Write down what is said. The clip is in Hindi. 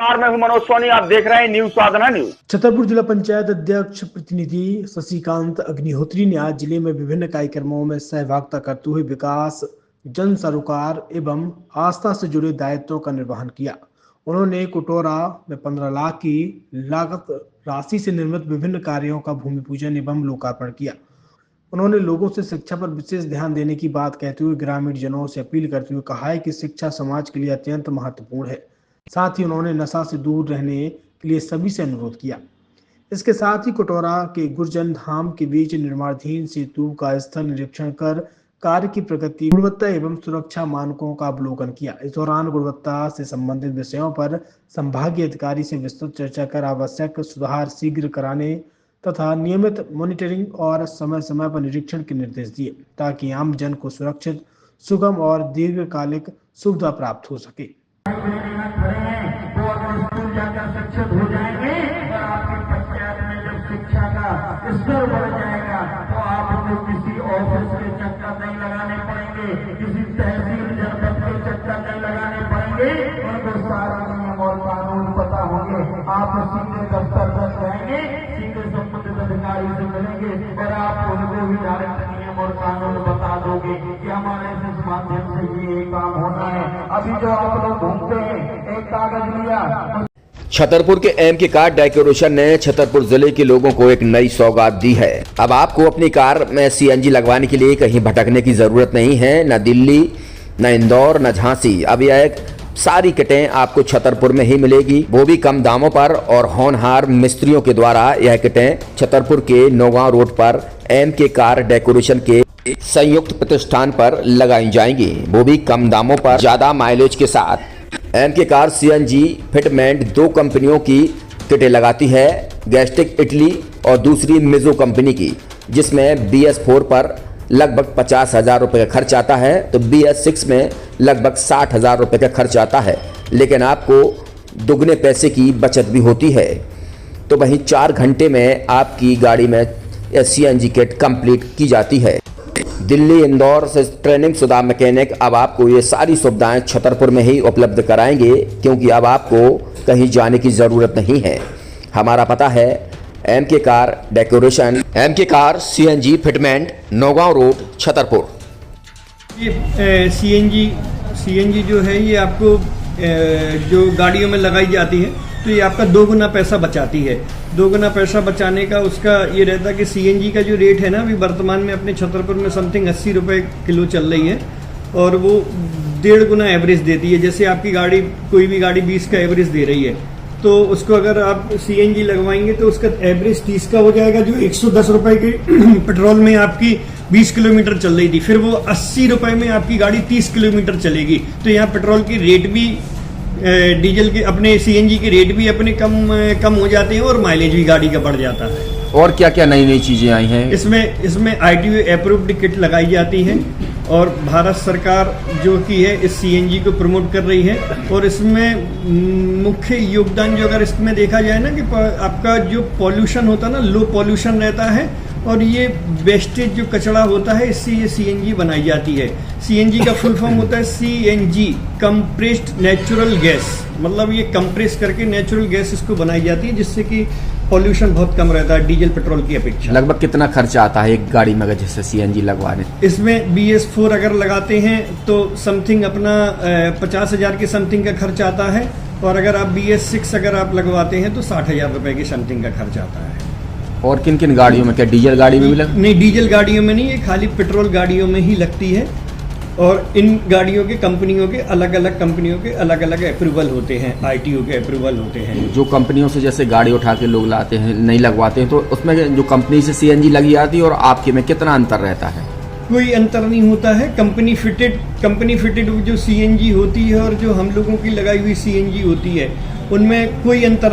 मैं हूं मनोज सोनी, आप देख रहे हैं न्यूज साधना न्यूज। छतरपुर जिला पंचायत अध्यक्ष प्रतिनिधि शशिकांत अग्निहोत्री ने आज जिले में विभिन्न कार्यक्रमों में सहभागिता करते हुए विकास, जन सरोकार एवं आस्था से जुड़े दायित्वों का निर्वहन किया। उन्होंने कुटोरा में 15 लाख की लागत राशि से निर्मित विभिन्न कार्यों का भूमि पूजन एवं लोकार्पण किया। उन्होंने लोगों से शिक्षा पर विशेष ध्यान देने की बात कहते हुए ग्रामीण जनों से अपील करते हुए कहा है कि शिक्षा समाज के लिए अत्यंत महत्वपूर्ण है। साथ ही उन्होंने नशा से दूर रहने के लिए सभी से अनुरोध किया। इसके साथ ही कुटोरा के गुरजन धाम के बीच निर्माणाधीन सेतु का स्थल निरीक्षण कर कार्य की प्रगति, गुणवत्ता एवं सुरक्षा मानकों का अवलोकन किया। इस दौरान गुणवत्ता से संबंधित विषयों पर संभागीय अधिकारी से विस्तृत चर्चा कर आवश्यक सुधार शीघ्र कराने तथा नियमित मॉनिटरिंग और समय समय पर निरीक्षण के निर्देश दिए, ताकि आम जन को सुरक्षित, सुगम और दीर्घकालिक सुविधा प्राप्त हो सके। शिक्षित हो जाएंगे और आपकी पंचायत में जब शिक्षा का स्तर बढ़ जाएगा तो आपको किसी ऑफिस के चक्कर नहीं लगाने पड़ेंगे, किसी तहसील जनपद के चक्कर नहीं लगाने पड़ेंगे। उनको सारे नियम और कानून पता होंगे। आप सीधे दफ्तर तक जाएंगे, सीधे संबंधित अधिकारी से मिलेंगे और आप उनको भी डायरेक्ट नियम और कानून बता दोगे कि हमारे इस माध्यम से ये काम होना है। अभी जो आप लोग घूमते हैं, एक कागज लिया। छतरपुर के एमके कार डेकोरेशन ने छतरपुर जिले के लोगों को एक नई सौगात दी है। अब आपको अपनी कार में सीएनजी लगवाने के लिए कहीं भटकने की जरूरत नहीं है, न दिल्ली, न इंदौर, न झांसी। अब यह सारी किटें आपको छतरपुर में ही मिलेगी, वो भी कम दामों पर। और होनहार मिस्त्रियों के द्वारा यह किटें छतरपुर के नौगांव रोड पर एमके कार डेकोरेशन के संयुक्त प्रतिष्ठान पर लगाई जाएंगी, वो भी कम दामों पर, ज्यादा माइलेज के साथ। एमके कार सीएनजी फिटमेंट 2 कंपनियों की किटें लगाती है, गैस्टिक इटली और दूसरी मिजो कंपनी की, जिसमें BS4 पर लगभग 50,000 रुपये का खर्च आता है, तो BS6 में लगभग 60,000 रुपये का खर्च आता है। लेकिन आपको दुगने पैसे की बचत भी होती है। तो वहीं 4 घंटे में आपकी गाड़ी में सीएनजी किट कंप्लीट की जाती है। दिल्ली, इंदौर से ट्रेनिंग शुदा मैकेनिक अब आपको ये सारी सुविधाएं छतरपुर में ही उपलब्ध कराएंगे, क्योंकि अब आपको कहीं जाने की ज़रूरत नहीं है। हमारा पता है MK car decoration, MK car CNG fitment, Naugaon road, Chhatarpur. ये सीएनजी जो है ये आपको जो गाड़ियों में लगाई जाती है तो ये आपका 2 गुना पैसा बचाती है। 2 गुना पैसा बचाने का उसका ये रहता है कि सीएनजी का जो रेट है ना, अभी वर्तमान में अपने छतरपुर में समथिंग 80 रुपये किलो चल रही है और वो 1.5 गुना एवरेज देती है। जैसे आपकी गाड़ी, कोई भी गाड़ी 20 का एवरेज दे रही है, तो उसको अगर आप सीएनजी लगवाएंगे तो उसका एवरेज 30 का हो जाएगा। जो 110 रुपये के पेट्रोल में आपकी 20 किलोमीटर चल रही थी, फिर वो 80 रुपये में आपकी गाड़ी 30 किलोमीटर चलेगी। तो यहाँ पेट्रोल की रेट भी, डीजल के, अपने सीएनजी के रेट भी अपने कम हो जाते हैं और माइलेज भी गाड़ी का बढ़ जाता है। और क्या क्या नई नई चीजें आई हैं? इसमें ITO अप्रूव्ड किट लगाई जाती है और भारत सरकार जो की है इस सीएनजी को प्रमोट कर रही है। और इसमें मुख्य योगदान जो अगर इसमें देखा जाए ना, कि आपका जो पॉल्यूशन होता है ना, लो पॉल्यूशन रहता है और ये वेस्टेज जो कचरा होता है, इससे ये सीएनजी बनाई जाती है। सीएनजी का फुल फॉर्म होता है CNG, कंप्रेस्ड नेचुरल गैस। मतलब ये कंप्रेस करके नेचुरल गैस इसको बनाई जाती है, जिससे कि पॉल्यूशन बहुत कम रहता है डीजल पेट्रोल की अपेक्षा। लगभग कितना खर्चा आता है एक गाड़ी में जैसे सीएनजी लगवाने? इसमें BS4 अगर लगाते हैं तो समथिंग अपना 50,000 के समथिंग का खर्च आता है, और अगर आप BS6 अगर आप लगवाते हैं तो 60,000 रुपये की समथिंग का खर्च आता है। और किन किन गाड़ियों में? क्या डीजल गाड़ी में भी नहीं, डीजल गाड़ियों में नहीं, ये खाली पेट्रोल गाड़ियों में ही लगती है। और इन गाड़ियों के कंपनियों के अलग अलग अप्रूवल होते हैं, ITO के अप्रूवल होते हैं। जो कंपनियों से जैसे गाड़ी उठा के लोग लाते हैं, नहीं लगवाते हैं, तो उसमें जो कंपनी से सीएनजी लगी आती है और आपके में कितना अंतर रहता है? कोई अंतर नहीं होता है। कंपनी फिटेड जो सीएनजी होती है और जो हम लोगों की लगाई हुई सीएनजी होती है, उनमें कोई अंतर